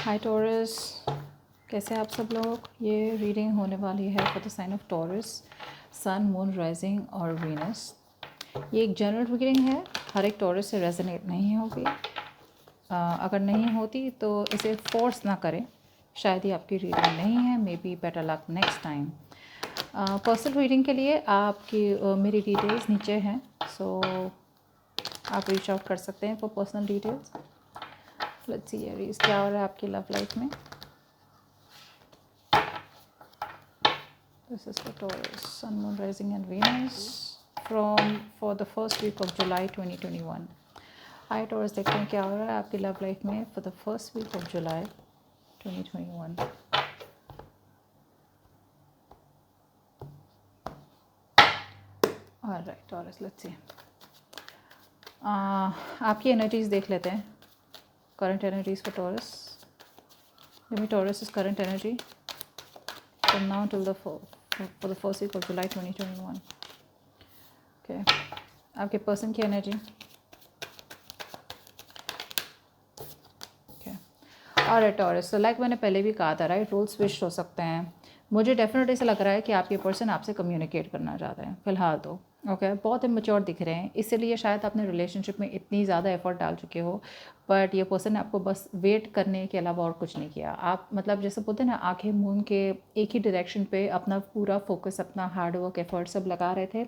हाय taurus, कैसे हैं आप सब लोग। ये रीडिंग होने वाली है for the sign of Taurus, sun, moon, rising और वीनस। ये एक जनरल रीडिंग है, हर एक टॉरस से रेजोनेट नहीं होगी। अगर नहीं होती तो इसे फोर्स ना करें, शायद ही आपकी रीडिंग नहीं है। May be better luck next time. Personal reading के लिए आपकी मेरी डिटेल्स नीचे हैं, सो आप रीच आउट कर सकते हैं for personal details. Let's see Aries, क्या हो रहा है आपकी लव लाइफ में। This is for Taurus, Sun, Moon, Rising and Venus for the first week of July 2021. Hi Taurus, देखते हैं क्या हो रहा है आपकी लव लाइफ में for the first week of July 2021. Alright Taurus, let's see. आपकी एनर्जीज देख लेते हैं, current energies for Taurus. Give me Taurus's current energy from now till for the first week of July 2021. Okay, आपके person की energy. और taurus, तो like मैंने पहले भी कहा था, राइट, रोल स्विच हो सकते हैं। मुझे डेफिनेटली ऐसा लग रहा है कि आप ये पर्सन आपसे कम्युनिकेट करना चाहते हैं फ़िलहाल तो। ओके, बहुत इमेच्योर दिख रहे हैं, इसीलिए शायद आपने रिलेशनशिप में इतनी ज़्यादा एफर्ट डाल चुके हो, बट ये पर्सन ने आपको बस वेट करने के अलावा और कुछ नहीं किया। आप मतलब जैसे बोलते हैं ना, आंखें मूंद के एक ही डायरेक्शन पे अपना पूरा फोकस, अपना हार्डवर्क, एफर्ट सब लगा रहे थे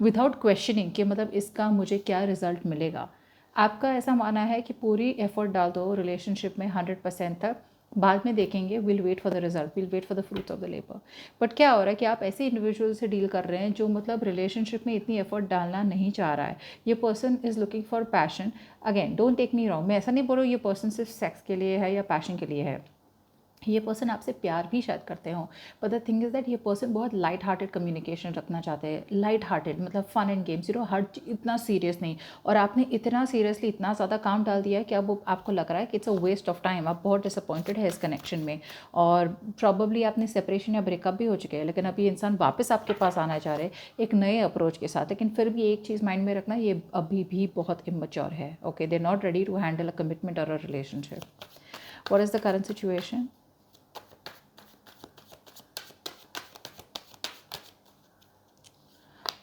विदाउट क्वेश्चनिंग कि मतलब इसका मुझे क्या रिजल्ट मिलेगा। आपका ऐसा मानना है कि पूरी एफर्ट डाल दो रिलेशनशिप में 100% तक, बाद में देखेंगे, will wait for the result, will wait for the fruits of the labour. But क्या हो रहा है कि आप ऐसे इंडिविजुअल से डील कर रहे हैं जो मतलब रिलेशनशिप में इतनी एफर्ट डालना नहीं चाह रहा है। ये person is looking for passion. Again, don't take me wrong, मैं ऐसा नहीं बोल रहा हूँ ये पर्सन सिर्फ सेक्स के लिए है या पैशन के लिए है। ये पर्सन आपसे प्यार भी शायद करते हो, but the thing is that ये पर्सन बहुत लाइट हार्टेड कम्युनिकेशन रखना चाहते हैं। लाइट हार्टेड मतलब फन एंड गेम्स, हर इतना सीरियस नहीं। और आपने इतना सीरियसली इतना ज़्यादा काम डाल दिया है कि अब आपको लग रहा है कि it's a waste of time. आप बहुत डिसअपॉइंटेड है इस कनेक्शन में, और प्रॉबली आपने सेपरेशन या ब्रेकअप भी हो चुके हैं, लेकिन अभी इंसान वापस आपके पास आना चाह रहे एक नए अप्रोच के साथ। लेकिन फिर भी एक चीज़ माइंड में रखना, ये अभी भी बहुत इमेच्योर है। Okay, they are not ready to handle a commitment और a relationship. What is the current situation?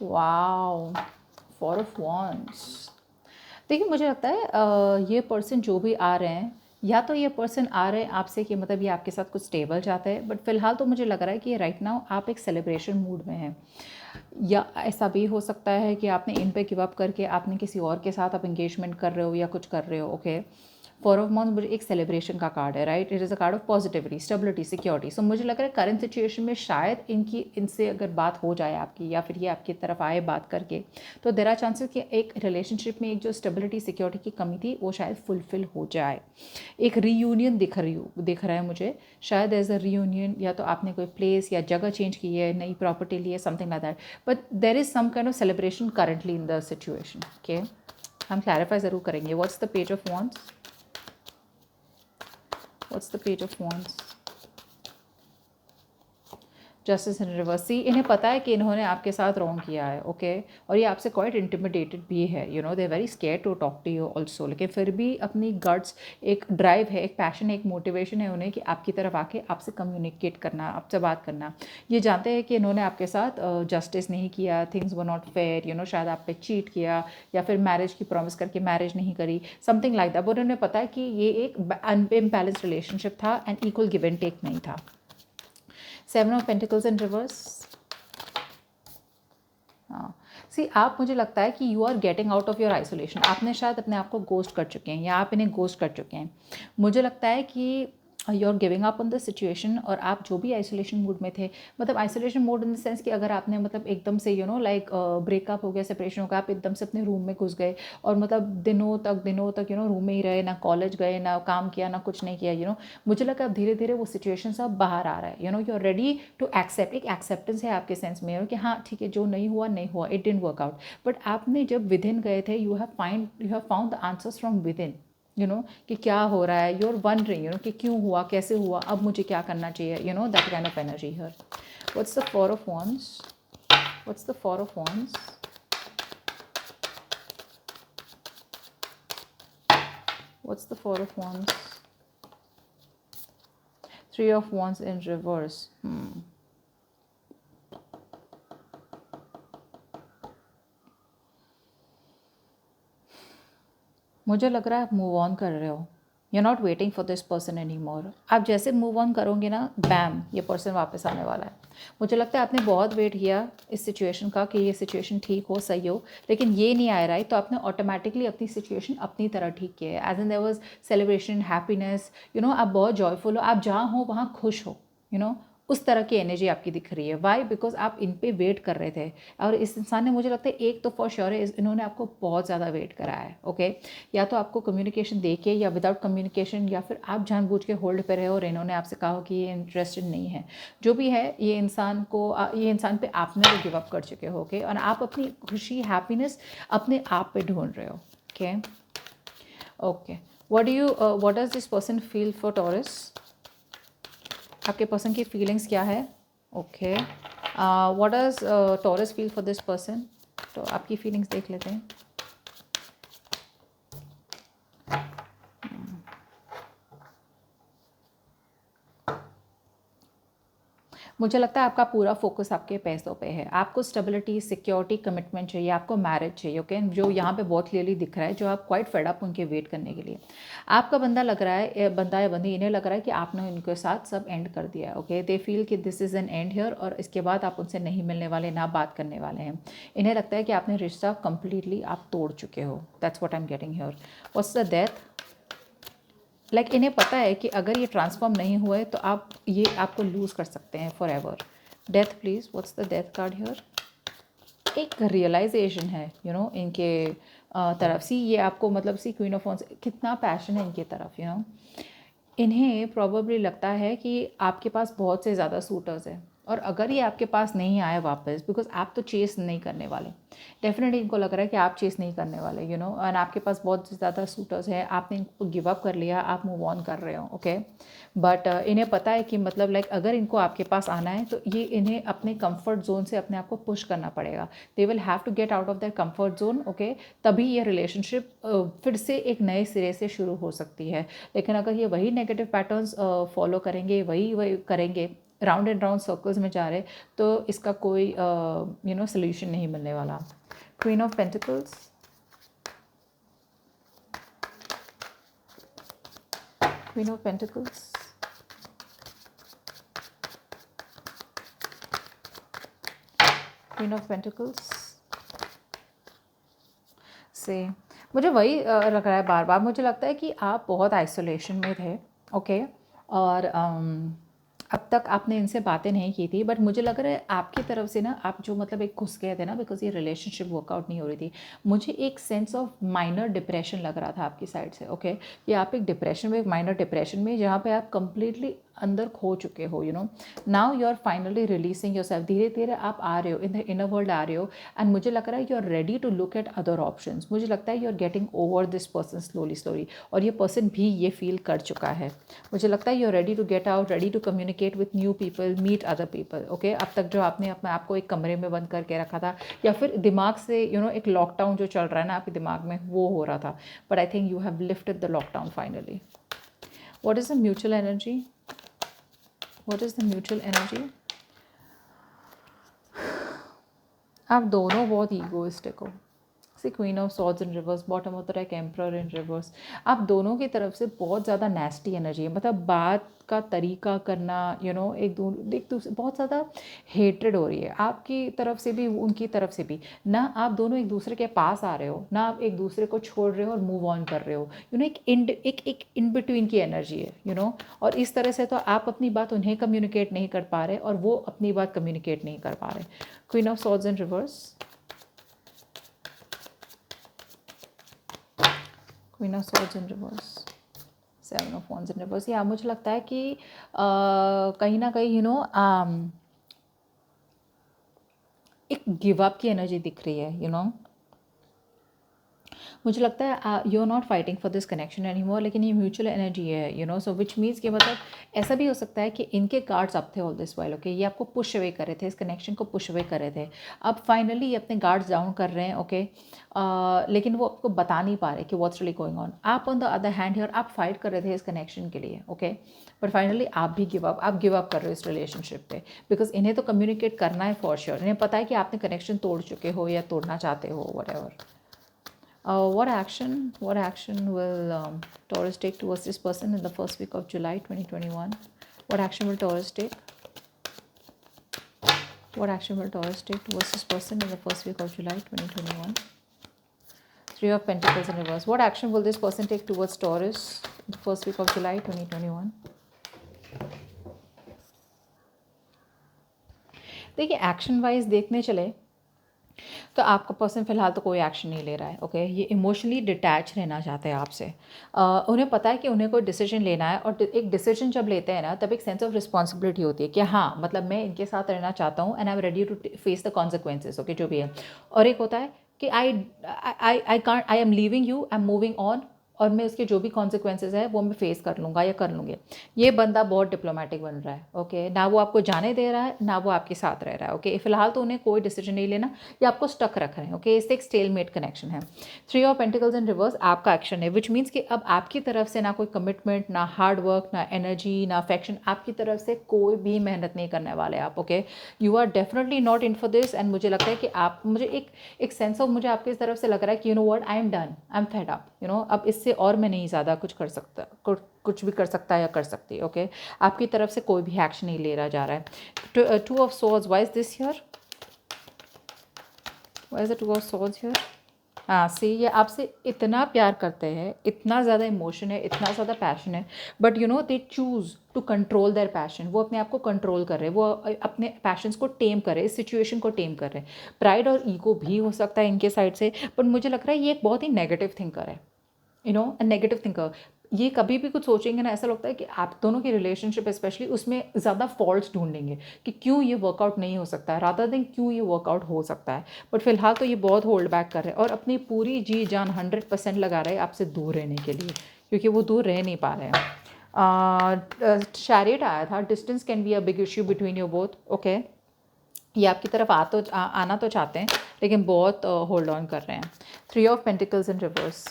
Wow, 4 of wands. देखिए, मुझे लगता है ये पर्सन जो भी आ रहे हैं, या तो ये पर्सन आ रहे हैं आपसे कि मतलब ये आपके साथ कुछ स्टेबल चाहते हैं, बट फिलहाल तो मुझे लग रहा है कि राइट नाउ आप एक सेलिब्रेशन मूड में हैं। या ऐसा भी हो सकता है कि आपने इन पे गिव अप करके आपने किसी और के साथ आप एंगेजमेंट कर रहे हो या कुछ कर रहे हो। ओके, 4 ऑफ वॉन्ड्स मुझे एक सेलिब्रेशन का कार्ड है, right. It is a card of positivity, stability, security. So मुझे लग रहा है करंट सिचुएशन में शायद इनसे अगर बात हो जाए आपकी, या फिर ये आपकी तरफ आए बात करके, तो देर आर चांसेस कि एक रिलेशनशिप में एक जो स्टेबिलिटी सिक्योरिटी की कमी थी वो शायद फुलफिल हो जाए। एक रीयूनियन दिख रहा है मुझे, शायद एज अ रीयूनियन, या तो आपने कोई प्लेस या जगह चेंज की है, नई प्रॉपर्टी ली है, something like that, but there is some kind of celebration currently in the situation. Okay, हम क्लैरिफाई ज़रूर करेंगे। What's the page of wands? What's the page of wands? Justice in reverse. See, इन्हें पता है कि इन्होंने आपके साथ रॉन्ग किया है। ओके, और ये आपसे क्वाइट इंटिमिडेटेड भी है, they very scare to talk to you also, लेकिन फिर भी अपनी गट्स, एक ड्राइव है, एक पैशन है, एक मोटिवेशन है उन्हें कि आपकी तरफ आके आपसे कम्युनिकेट करना, आपसे बात करना। ये जानते हैं कि इन्होंने आपके साथ जस्टिस नहीं किया, थिंग्स वर नॉट फेयर, शायद आप पे चीट किया, या फिर मैरिज की प्रॉमिस करके मैरिज नहीं करी, समथिंग लाइक दैट। उन्होंने पता है कि ये एक अनबैलेंस्ड रिलेशनशिप था and equal give and take नहीं था। 7 ऑफ पेंटिकल्स इन रिवर्स। हाँ, सी, आप, मुझे लगता है कि you are getting out of your isolation. आपने शायद अपने आप को गोस्ट कर चुके हैं, या आप इन्हें गोस्ट कर चुके हैं। मुझे लगता है कि you are giving up on the situation, और आप जो भी आइसोलेशन मूड में थे, मतलब isolation mood in the sense कि अगर आपने मतलब एकदम से लाइक ब्रेकअप हो गया, सेपरेशन हो गया, आप एकदम से अपने रूम में घुस गए, और मतलब दिनों तक रूम में ही रहे, ना कॉलेज गए, ना काम किया, ना कुछ नहीं किया। मुझे लगा अब धीरे धीरे वो सिचुएशन सब बाहर आ रहा है। You are ready to accept, एक एक्सेप्टेंस है आपके सेंस में कि हाँ ठीक है, जो नहीं हुआ नहीं हुआ, it didn't work out. But आपने जब विद इन गए थे, you have found the answers from with in, कि क्या हो रहा है। यू आर वंडरिंग, कि क्यों हुआ, कैसे हुआ, अब मुझे क्या करना चाहिए, that kind of energy here. What's the 4 of wands? What's the 4 of wands? What's the 4 of wands? 3 of wands in reverse. मुझे लग रहा है आप मूव ऑन कर रहे हो, you not waiting for this person any more. आप जैसे मूव ऑन करोगे ना, बैम, ये पर्सन वापस आने वाला है। मुझे लगता है आपने बहुत वेट किया इस सिचुएशन का कि ये सिचुएशन ठीक हो, सही हो, लेकिन ये नहीं आ रहा है, तो आपने ऑटोमेटिकली अपनी सिचुएशन अपनी तरह ठीक किया है। As an there was celebration, happiness, you know, आप बहुत जॉयफुल हो, आप जहाँ हो वहाँ खुश हो, यू नो, उस तरह की एनर्जी आपकी दिख रही है। वाई? बिकॉज आप इन पे वेट कर रहे थे, और इस इंसान ने, मुझे लगता है एक तो फॉर श्योर है, इन्होंने आपको बहुत ज़्यादा वेट कराया है। ओके, या तो आपको कम्युनिकेशन दे के, या विदाउट कम्युनिकेशन, या फिर आप जानबूझ के होल्ड पे रहे और इन्होंने आपसे कहा कि ये इंटरेस्टेड नहीं है। जो भी है, ये इंसान को, ये इंसान पे आपने तो गिव अप कर चुके हो। ओके, और आप अपनी खुशी, हैप्पीनेस अपने आप पे ढूंढ रहे हो। Okay okay, what does this person feel for taurus? आपके पर्सन की फीलिंग्स क्या है? Okay, what does taurus feel for this person? तो आपकी फीलिंग्स देख लेते हैं। मुझे लगता है आपका पूरा फोकस आपके पैसों पे है। आपको स्टेबिलिटी, सिक्योरिटी, कमिटमेंट चाहिए, आपको मैरिज चाहिए। ओके, जो यहाँ पे बहुत क्लियरली दिख रहा है, जो आप क्वाइट फेड अप उनके वेट करने के लिए। आपका बंदा लग रहा है, बंदा या बंदी, इन्हें लग रहा है कि आपने उनके साथ सब एंड कर दिया है। ओके, दे फील कि this is an and here, और इसके बाद आप उनसे नहीं मिलने वाले, ना बात करने वाले हैं। इन्हें लगता है कि आपने रिश्ता कंप्लीटली आप तोड़ चुके हो। That's what I am getting here. What's the death? Like इन्हें पता है कि अगर ये ट्रांसफॉर्म नहीं हुआ है तो आप ये आपको लूज़ कर सकते हैं for ever. Death please, what's the death card here? एक रियलाइजेशन है, यू नो, इनके तरफ से ये आपको, मतलब सी क्वीन ऑफ वॉन्ड्स, कितना पैशन है इनकी तरफ, यू नो। इन्हें प्रॉबेबली लगता है कि आपके पास बहुत से ज़्यादा सूटर्स हैं, और अगर ये आपके पास नहीं आए वापस, बिकॉज आप तो चेस नहीं करने वाले, डेफिनेटली इनको लग रहा है कि आप चेस नहीं करने वाले, यू नो, और आपके पास बहुत ज़्यादा सूटर्स हैं, आपने इनको गिव अप कर लिया, आप मूव ऑन कर रहे हो। ओके, बट इन्हें पता है कि मतलब लाइक अगर इनको आपके पास आना है तो ये इन्हें अपने कंफर्ट जोन से अपने आप को पुश करना पड़ेगा। They will have to get out of their comfort zone. Okay, तभी ये रिलेशनशिप फिर से एक नए सिरे से शुरू हो सकती है। लेकिन अगर ये वही नेगेटिव पैटर्न्स फॉलो करेंगे, वही करेंगे, राउंड एंड राउंड सर्कल्स में जा रहे, तो इसका कोई यू नो सोल्यूशन नहीं मिलने वाला। Queen of pentacles, queen of pentacles, queen of pentacles से मुझे वही लग रहा है बार बार। मुझे लगता है कि आप बहुत आइसोलेशन में थे। ओके, और अब तक आपने इनसे बातें नहीं की थी, बट मुझे लग रहा है आपकी तरफ से ना, आप जो मतलब एक घुस गए थे ना, बिकॉज ये रिलेशनशिप वर्कआउट नहीं हो रही थी। मुझे एक सेंस ऑफ माइनर डिप्रेशन लग रहा था आपकी साइड से। ओके, ये आप एक डिप्रेशन में, एक माइनर डिप्रेशन में, जहाँ पे आप कंप्लीटली अंदर खो चुके हो, you know. Now you are finally releasing yourself, धीरे धीरे आप आ रहे हो, इन द इनर वर्ल्ड आ रहे हो, एंड मुझे लग रहा है you are ready to look at other options. मुझे लगता है you are getting over this person slowly slowly, और ये पर्सन भी ये फील कर चुका है। मुझे लगता है you are ready to get out, ready to communicate with new people, meet other people. Okay, अब तक जो आपने अपने आप को एक कमरे में बंद करके रखा था, या फिर दिमाग से, यू नो, एक लॉकडाउन जो चल रहा है ना आपके दिमाग में, वो हो रहा था, but I think you have lifted the lockdown finally. What is the mutual energy? What is the mutual energy? आप दोनों बहुत ईगोइस्टिक हो। See queen of swords in reverse, bottom of the deck emperor in reverse. आप दोनों की तरफ से बहुत ज़्यादा नेस्टी एनर्जी है, मतलब बात का तरीका करना, यू नो, एक दूसरे बहुत ज़्यादा हेट्रेड हो रही है आपकी तरफ से भी, उनकी तरफ से भी ना। आप दोनों एक दूसरे के पास आ रहे हो ना, आप एक दूसरे को छोड़ रहे हो और मूव ऑन कर रहे हो, यू नो। एक इन बिटवीन की एनर्जी है, यू नो। और इस तरह से तो आप अपनी बात उन्हें कम्युनिकेट नहीं कर पा रहे, और वो अपनी बात कम्युनिकेट नहीं कर पा रहे। Queen of swords in reverse, queen of swords in reverse, seven of wands in reverse. या मुझे लगता है कि कहीं ना कहीं, यू नो, एक गिव अप की एनर्जी दिख रही है, यू नो। मुझे लगता है you are not fighting for this connection any more, लेकिन ये म्यूचुअल एनर्जी है, you know, so which means कि मतलब ऐसा भी हो सकता है कि इनके गार्ड्स अब थे ऑल दिस वाइल, ओके, ये आपको पुश अवे कर रहे थे, इस कनेक्शन को पुश अवे कर रहे थे। अब फाइनली ये अपने गार्ड्स डाउन कर रहे हैं, ओके, लेकिन वो आपको बता नहीं पा रहे कि व्हाट्स रियली गोइंग ऑन। आप on the other hand here आप फाइट कर रहे थे इस कनेक्शन के लिए, ओके, बट फाइनली आप भी आप गिव अप कर रहे हो इस रिलेशनशिप पे, बिकॉज इन्हें तो कम्युनिकेट करना है फॉर श्योर। इन्हें पता है कि आपने कनेक्शन तोड़ चुके हो या तोड़ना चाहते हो, what ever. What action will Taurus take towards this person in the first week of July 2021? What action will Taurus take? What action will Taurus take towards this person in the first week of July 2021? Three of Pentacles in reverse. What action will this person take towards Taurus in the first week of July 2021? देखिए, action wise देखने चले तो आपका person फ़िलहाल तो कोई action नहीं ले रहा है, ओके, ये इमोशनली डिटैच रहना चाहते हैं आपसे। उन्हें पता है कि उन्हें कोई डिसीजन लेना है, और एक डिसीजन जब लेते हैं ना तब एक सेंस ऑफ रिस्पॉन्सिबिलिटी होती है कि हाँ, मतलब मैं इनके साथ रहना चाहता हूँ and I am ready to face the consequences, okay, जो भी है। और एक होता है कि I am leaving you, I am moving on, और मैं उसके जो भी कॉन्सिक्वेंसेज है वो मैं फेस कर लूँगा या कर लूँगी। ये बंदा बहुत डिप्लोमेटिक बन रहा है, ओके, ना वो आपको जाने दे रहा है ना वो आपके साथ रह रहा है, ओके। फिलहाल तो उन्हें कोई डिसीजन नहीं लेना, या आपको स्टक रख रहे हैं, ओके, इससे एक स्टेलमेट कनेक्शन है। Three of pentacles in reverse आपका एक्शन है, विच मीन्स कि अब आपकी तरफ से ना कोई कमिटमेंट, ना हार्ड वर्क, ना एनर्जी, ना अफेक्शन, आपकी तरफ से कोई भी मेहनत नहीं करने वाले आप, okay. You are definitely not in for this, and मुझे लगता है कि आप, मुझे एक सेंस ऑफ, मुझे आपकी तरफ से लग रहा है कि you know what, I am done, I am fed up, you know, अब इससे और मैं नहीं ज़्यादा कुछ कर सकता, कुछ भी कर सकता या कर सकती, ओके। आपकी तरफ से कोई भी एक्शन नहीं ले रहा जा रहा है। Two of swords, why is this here? Why is the two of swords here? हाँ, सी, ये आपसे इतना प्यार करते हैं, इतना ज़्यादा इमोशन है, इतना ज़्यादा पैशन है, but you know they choose to control their passion. वो अपने आप को कंट्रोल कर रहे हैं, वो अपने पैशंस को टेम कर रहे हैं, इस सिचुएशन को टेम कर रहे हैं। प्राइड और ईगो भी हो सकता है इनके साइड से, बट मुझे लग रहा है ये एक बहुत ही नेगेटिव थिंकर है, you no, a negative thinker. ये कभी भी कुछ सोचेंगे ना, ऐसा लगता है कि आप दोनों की रिलेशनशिप स्पेशली उसमें ज़्यादा फॉल्ट्स ढूंढेंगे कि क्यों ये वर्कआउट नहीं हो सकता है, रादर देन क्यों ये वर्कआउट हो सकता है। बट फिलहाल तो ये बहुत होल्ड बैक कर रहे हैं और अपनी पूरी जी जान 100% लगा रहे हैं आपसे दूर रहने के लिए, क्योंकि वो दूर रह नहीं पा रहे हैं। शैरियट आया था, distance can be a big issue between you both, okay. ये आपकी तरफ आना तो चाहते हैं, लेकिन बहुत होल्ड ऑन कर रहे हैं। Three of pentacles in reverse,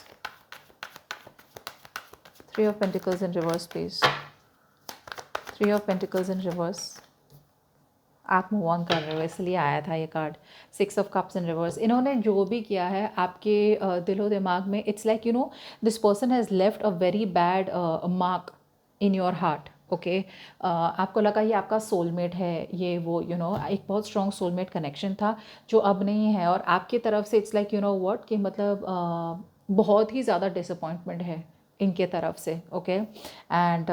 Three of Pentacles in reverse, please. Three of Pentacles in reverse. आप मूव ऑन कर रहे हो, इसलिए आया था ये card. Six of cups in reverse. इन्होंने जो भी किया है आपके दिलो दिमाग में, it's like you know this person has left a very bad mark in your heart, okay. आपको लगा ये आपका सोलमेट है, ये वो, यू नो, एक बहुत स्ट्रॉन्ग सोलमेट कनेक्शन था जो अब नहीं है, और आपकी तरफ से it's like you know what, कि मतलब बहुत ही ज़्यादा डिसअपॉइंटमेंट है इनके तरफ से, ओके। एंड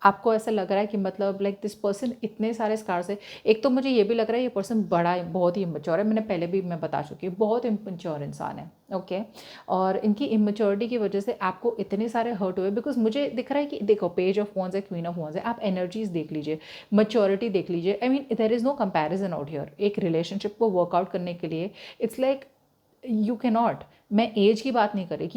आपको ऐसा लग रहा है कि मतलब लाइक दिस पर्सन इतने सारे स्कार्स है। एक तो मुझे ये भी लग रहा है ये पर्सन बड़ा बहुत ही इमेच्योर है, मैंने पहले भी मैं बता चुकी हूँ, बहुत इमेच्योर इंसान है, ओके। और इनकी इमेच्योरिटी की वजह से आपको इतने सारे हर्ट हुए, बिकॉज मुझे दिख रहा है कि देखो पेज ऑफ वॉन्स है, क्वीन ऑफ वॉन्स है, आप एनर्जीज देख लीजिए, मैच्योरिटी देख लीजिए, I mean there is no comparison out here. एक रिलेशनशिप को वर्कआउट करने के लिए it's like you can not, मैं एज की बात नहीं कर रही,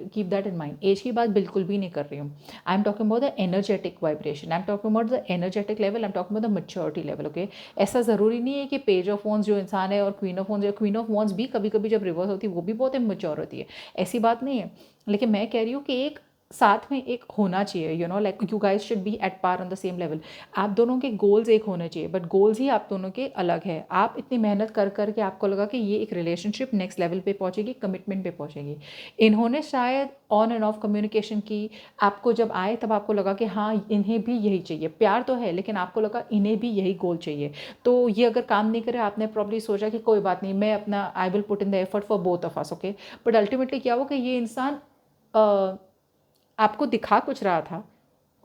keep that in mind, age की बात बिल्कुल भी नहीं कर रही हूँ। I am talking about the energetic vibration, I am talking about the energetic level, I am talking about the maturity level, okay. ऐसा ज़रूरी नहीं है कि पेज ऑफ वॉन्स जो इंसान है और क्वीन ऑफ वॉन्स, या क्वीन ऑफ वॉन्स भी कभी कभी जब रिवर्स होती है वो भी बहुत इमेच्योर होती है, ऐसी बात नहीं है। लेकिन मैं कह रही हूँ कि एक साथ में एक होना चाहिए, you know, like you guys should be at par on the same level. आप दोनों के गोल्स एक होने चाहिए, बट गोल्स ही आप दोनों के अलग है। आप इतनी मेहनत कर कर के आपको लगा कि ये एक रिलेशनशिप नेक्स्ट लेवल पे पहुंचेगी, कमिटमेंट पे पहुंचेगी। इन्होंने शायद ऑन एंड ऑफ कम्युनिकेशन की, आपको जब आए तब आपको लगा कि हाँ इन्हें भी यही चाहिए, प्यार तो है लेकिन आपको लगा इन्हें भी यही गोल चाहिए। तो ये अगर काम नहीं करे, आपने प्रॉब्ली सोचा कि कोई बात नहीं, मैं अपना I will put in the effort for both of us, okay. But ultimately क्या हुआ कि ये इंसान आपको दिखा कुछ रहा था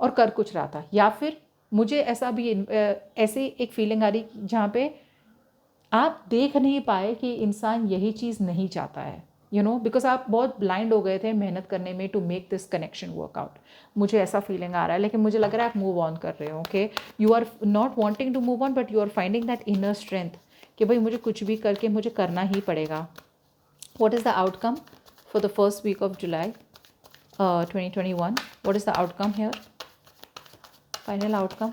और कर कुछ रहा था, या फिर मुझे ऐसा भी ऐसे एक फीलिंग आ रही जहाँ पे आप देख नहीं पाए कि इंसान यही चीज़ नहीं चाहता है, यू नो, बिकॉज आप बहुत ब्लाइंड हो गए थे मेहनत करने में to make this connection workout. मुझे ऐसा फीलिंग आ रहा है, लेकिन मुझे लग रहा है आप मूव ऑन कर रहे हो, okay. You are not wanting to move on, but you are finding that inner strength कि भाई मुझे कुछ भी करके मुझे करना ही पड़ेगा। What is the outcome? for the first week of July 2021. What is the outcome here? Final outcome.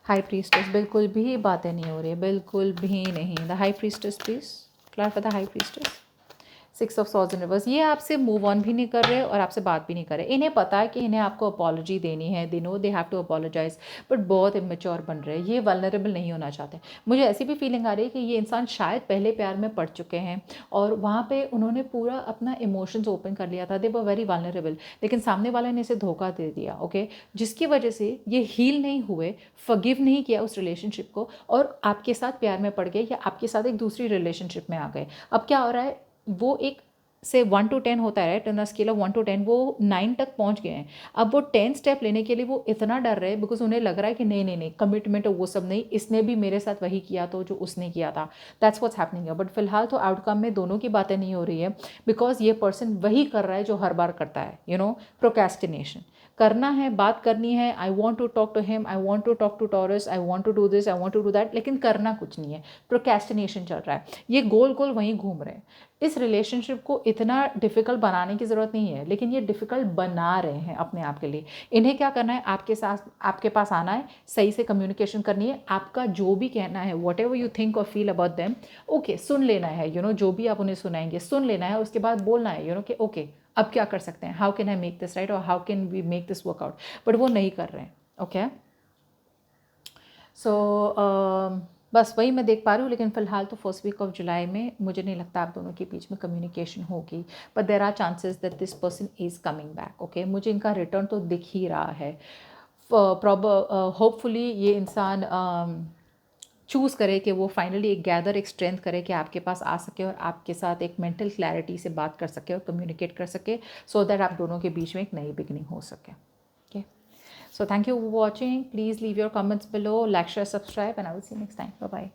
High Priestess, बिल्कुल भी बातें नहीं हो रही है, बिल्कुल भी नहीं. The High Priestess, please clarify the High Priestess. 6 of swords in reverse. ये आपसे मूव ऑन भी नहीं कर रहे और आपसे बात भी नहीं कर रहे. इन्हें पता है कि इन्हें आपको अपॉलॉजी देनी है, they no they have to apologize, but बहुत इमेच्योर बन रहे हैं. ये वल्नरेबल नहीं होना चाहते. मुझे ऐसी भी फीलिंग आ रही है कि ये इंसान शायद पहले प्यार में पड़ चुके हैं और वहाँ पे उन्होंने पूरा अपना इमोशंस ओपन कर लिया था. दे वर वेरी वल्नरेबल, लेकिन सामने वाले ने इसे धोखा दे दिया. ओके, जिसकी वजह से ये हील नहीं हुए, फॉरगिव नहीं किया उस रिलेशनशिप को और आपके साथ प्यार में पड़ गए या आपके साथ एक दूसरी रिलेशनशिप में आ गए. अब क्या हो रहा है, वो एक से 1 to 10 होता है, right, in the scale of 1 to 10, वो 9 तक पहुंच गए हैं. अब वो 10 स्टेप लेने के लिए वो इतना डर रहे हैं बिकॉज उन्हें लग रहा है कि नहीं नहीं नहीं, कमिटमेंट वो सब नहीं, इसने भी मेरे साथ वही किया तो जो उसने किया था. दैट्स व्हाट्स हैपनिंग है. बट फिलहाल तो आउटकम में दोनों की बातें नहीं हो रही है बिकॉज ये पर्सन वही कर रहा है जो हर बार करता है. You know, procrastination. करना है, बात करनी है, I want to talk to him, I want to talk to Taurus, I want to do this, I want to do that, लेकिन करना कुछ नहीं है. प्रोक्रेस्टिनेशन चल रहा है. ये गोल गोल वहीं घूम रहे हैं. इस रिलेशनशिप को इतना डिफ़िकल्ट बनाने की ज़रूरत नहीं है, लेकिन ये डिफ़िकल्ट बना रहे हैं अपने आप के लिए. इन्हें क्या करना है, आपके साथ, आपके पास आना है, सही से कम्युनिकेशन करनी है. आपका जो भी कहना है, वॉट एवर यू थिंक और फील अबाउट देम, ओके, सुन लेना है. यू नो, जो भी आप उन्हें सुनाएंगे सुन लेना है. उसके बाद बोलना है, यू नो, कि ओके, अब क्या कर सकते हैं, how can I make this right और how can we make this work out. But वो नहीं कर रहे हैं. ओके, सो बस वही मैं देख पा रही हूँ. लेकिन फ़िलहाल तो फर्स्ट वीक ऑफ जुलाई में मुझे नहीं लगता आप दोनों के बीच में कम्युनिकेशन होगी. But there are chances that this person is coming back. Okay, मुझे इनका रिटर्न तो दिख ही रहा है. होपफुली ये इंसान चूज़ करे कि वो फाइनली एक गैदर, एक स्ट्रेंथ करे कि आपके पास आ सके और आपके साथ एक मेंटल क्लैरिटी से बात कर सके और कम्युनिकेट कर सके, सो दैट आप दोनों के बीच में एक नई बिगनिंग हो सके. Okay, so thank you for watching. Please leave your comments below, like, share, subscribe, and I will see you next time. Bye bye.